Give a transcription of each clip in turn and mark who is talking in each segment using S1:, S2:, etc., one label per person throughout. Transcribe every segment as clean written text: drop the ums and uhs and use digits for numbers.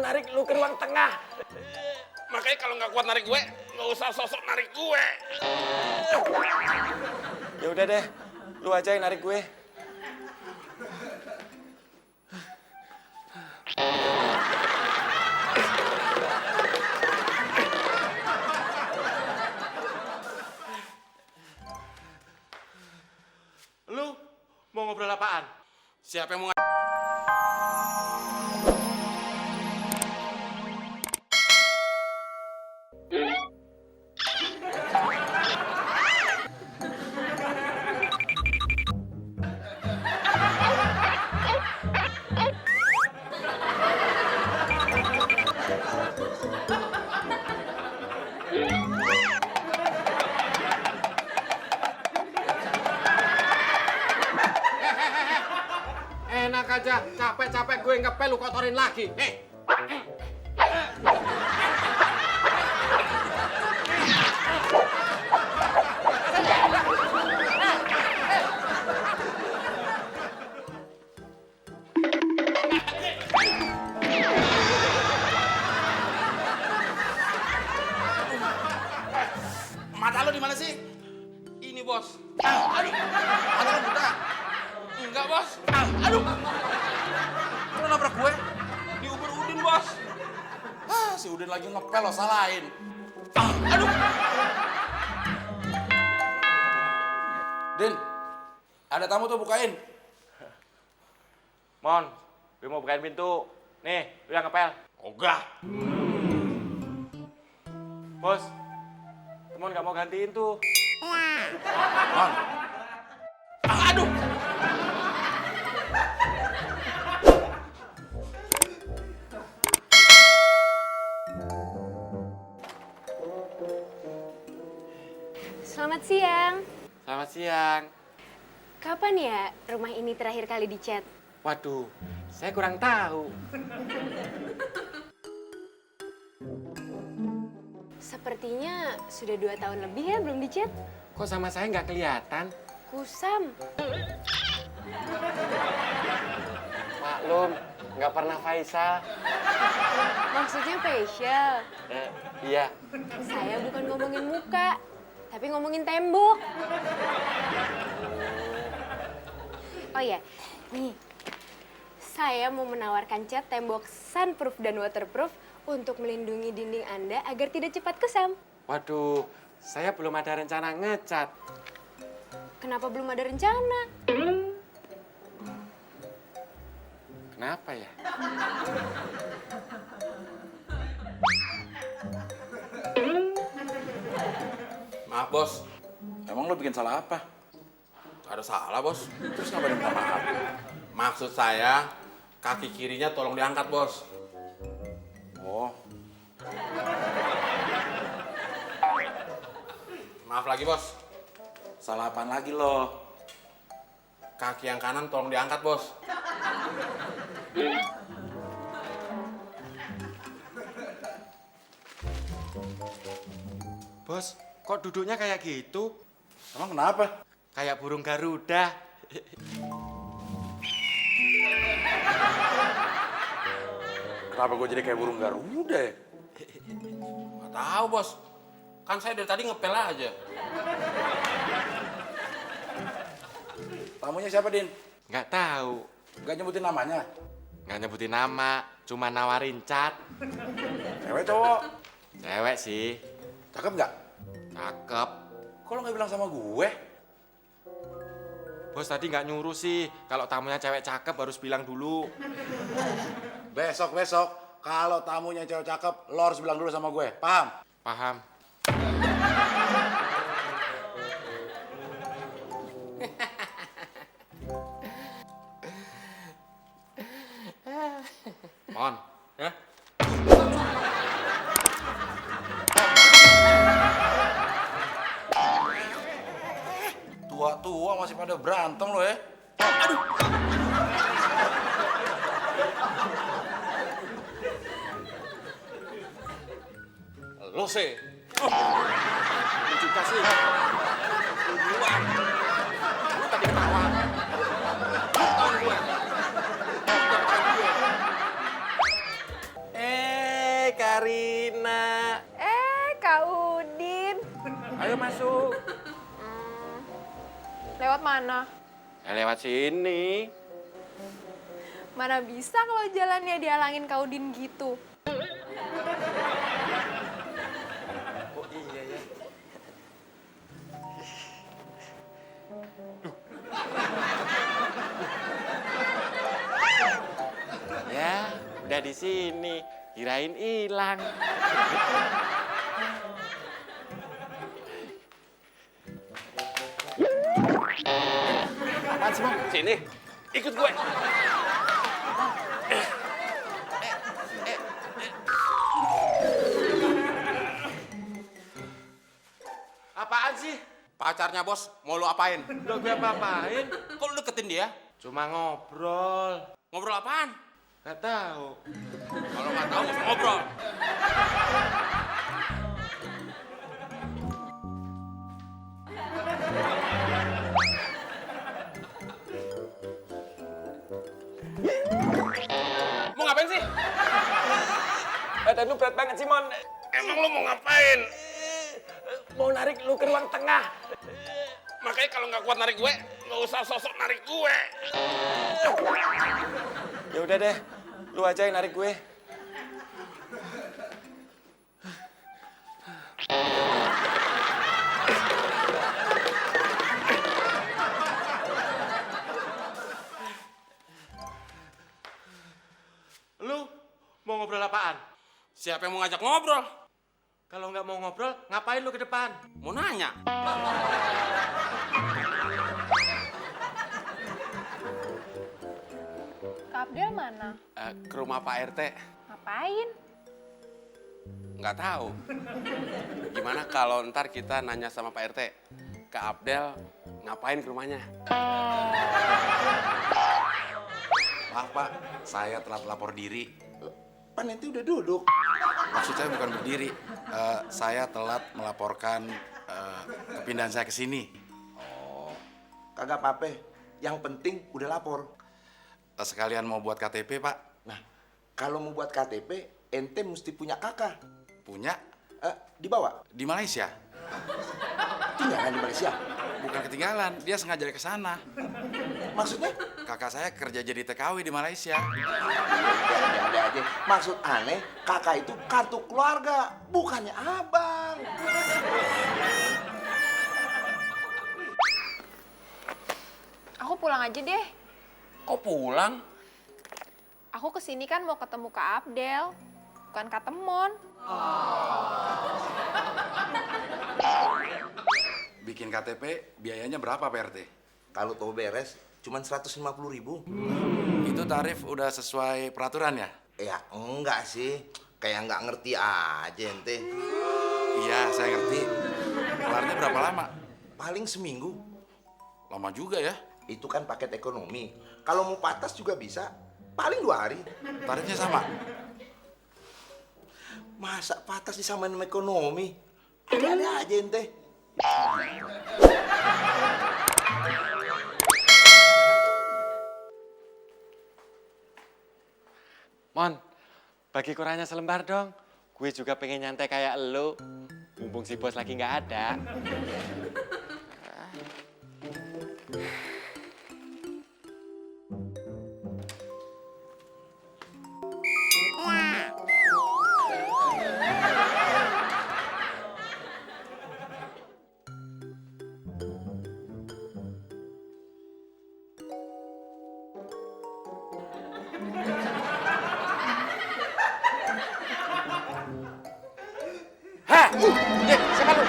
S1: narik lu ke ruang tengah.
S2: Makanya kalau nggak kuat narik gue, nggak usah sosok narik gue.
S1: Ya udah deh, lu aja yang narik gue.
S3: Lu mau ngobrol apaan?
S2: Siapa yang mau
S3: Enak aja, capek-capek gue ngepel lu kotorin lagi.
S2: Mata lo di mana sih? Ini bos. Aduh, mata lo buta. Enggak bos. Aduh, lo nabrak gue? Di Uber Udin bos. Si Udin lagi ngepel lo salahin. Aduh. Din, ada tamu tuh bukain.
S1: Mon, gue mau bukain pintu. Nih, lu yang ngepel.
S2: Ogah.
S1: Bos, temen gak mau gantiin tuh.
S2: Mon. Aduh.
S4: Selamat siang.
S1: Selamat siang.
S4: Kapan ya rumah ini terakhir kali dicat?
S1: Waduh, saya kurang tahu.
S4: Sepertinya sudah 2 tahun lebih ya belum dicat.
S1: Kok sama saya nggak kelihatan?
S4: Kusam.
S1: Maklum, nggak pernah Faisal.
S4: Maksudnya facial.
S1: Iya.
S4: Saya bukan ngomongin muka, tapi ngomongin tembok. Oh ya, nih. Saya mau menawarkan cat tembok sunproof dan waterproof untuk melindungi dinding Anda agar tidak cepat kusam.
S1: Waduh, saya belum ada rencana ngecat.
S4: Kenapa belum ada rencana?
S1: Kenapa ya?
S2: Maaf bos, emang lo bikin salah apa? Gak ada salah bos, terus ngapain minta maaf? Maksud saya, kaki kirinya tolong diangkat bos. Oh. Maaf lagi bos. Salah apaan lagi lo? Kaki yang kanan tolong diangkat bos.
S1: Bos, kok duduknya kayak gitu?
S2: Emang kenapa?
S1: Kayak burung Garuda.
S2: Kenapa gue jadi kayak burung Garuda ya? Gak tahu bos. Kan saya dari tadi ngepel aja. Tamunya siapa, Din?
S1: Nggak tahu.
S2: Gak nyebutin namanya?
S1: Nggak nyebutin nama, cuma nawarin cat.
S2: Cewek cowok?
S1: Cewek sih.
S2: Cakep nggak?
S1: Cakep.
S2: Kok lo nggak bilang sama gue?
S1: Bos tadi nggak nyuruh sih. Kalau tamunya cewek cakep harus bilang dulu.
S2: Besok, kalau tamunya cewek cakep, lo harus bilang dulu sama gue. Paham?
S1: Paham. Mon.
S2: Ya? Tua-tua masih pada berantem lo ya. Aduh. Lo sih. Lu juga sih. Lu duluan. Lu tadi ketawa. Lu tahun gue.
S5: masuk.
S6: Lewat mana?
S1: Ya lewat sini.
S6: Mana bisa kalau jalannya dihalangin Kak Udin gitu.
S1: Oh iya ya. Ya, udah di sini. Kirain hilang.
S2: Apaan sih, Bang? Sini, ikut gue.
S3: Apaan sih?
S2: Pacarnya bos, mau lu apain?
S3: Udah gue apa-apain?
S2: Kok lu deketin dia?
S3: Cuma ngobrol.
S2: Ngobrol apaan?
S3: Gak tahu.
S2: Kalau nggak tahu, nggak usah ngobrol. Mau ngapain sih?
S5: Badan lu berat banget sih, Mon.
S2: Emang lu mau ngapain?
S5: Mau narik lu ke ruang tengah.
S2: Makanya kalau nggak kuat narik gue, nggak usah sosok narik gue.
S5: Ya udah deh, lu aja yang narik gue.
S3: Lu mau ngobrol apaan?
S2: Siapa yang mau ngajak ngobrol?
S3: Kalau nggak mau ngobrol, ngapain lu ke depan?
S2: Mau nanya.
S6: Kak Abdel mana?
S2: Ke rumah Pak RT.
S6: Ngapain?
S2: Nggak tahu. Gimana kalau ntar kita nanya sama Pak RT? Kak Abdel ngapain ke rumahnya?
S7: Maaf Pak, saya telat lapor diri. Pak nanti udah duduk. Maksud saya bukan berdiri. Saya telat melaporkan kepindahan saya ke sini.
S8: Kagak apa-apa, yang penting udah lapor.
S7: Sekalian mau buat KTP Pak.
S8: Nah, kalau mau buat KTP, ente mesti punya kakak.
S7: Punya
S8: Dibawa,
S7: di Malaysia.
S8: tinggalan di Malaysia.
S7: Bukan ketinggalan, dia sengaja dari ke sana.
S8: Maksudnya?
S7: Kakak saya kerja jadi TKW di Malaysia.
S8: Ada aja. Maksud aneh, kakak itu kartu keluarga, bukannya abang.
S6: Aku pulang aja deh.
S2: Kok pulang?
S6: Aku kesini kan mau ketemu Kak Abdel, bukan Kak Temon.
S7: Bikin KTP biayanya berapa Pak RT?
S8: Kalau tahu beres, cuman 150.000.
S7: Itu tarif udah sesuai peraturan ya?
S8: Ya enggak sih, kayak nggak ngerti aja ente.
S7: Iya, saya ngerti. Kelarnya berapa lama?
S8: Paling seminggu.
S7: Lama juga ya.
S8: Itu kan paket ekonomi. Kalau mau patas juga bisa, paling 2 hari.
S7: Tarifnya sama?
S8: Masa patas disamain sama ekonomi? Ada aja ente.
S1: Mon, bagi korannya selembar dong. Gue juga pengen nyantai kayak elo. Mumpung si bos lagi nggak ada.
S2: Siapa lu?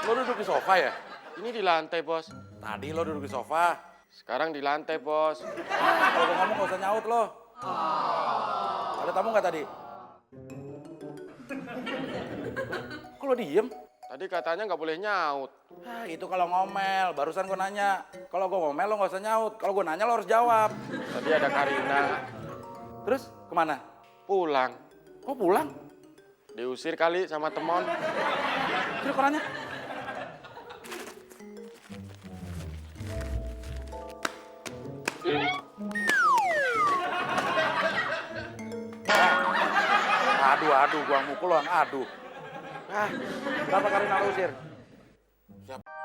S2: Lo duduk di sofa ya?
S1: Ini di lantai, bos.
S5: Tadi lo duduk di sofa.
S1: Sekarang di lantai, bos.
S5: Kalau gue ngomong gak usah nyaut lo. Ada tamu nggak tadi? Kok lo diem?
S1: Tadi katanya nggak boleh nyaut.
S5: Itu kalau ngomel. Barusan gue nanya. Kalau gue ngomel lo nggak usah nyaut. Kalau gue nanya lo harus jawab.
S1: Tadi ada Karina.
S5: Terus kemana?
S1: Pulang.
S5: Kok pulang?
S1: Diusir kali sama temon.
S5: Kira korannya? Aduh, gua mukul lo, aduh. Ah, berapa kali nak usir?
S7: Siap.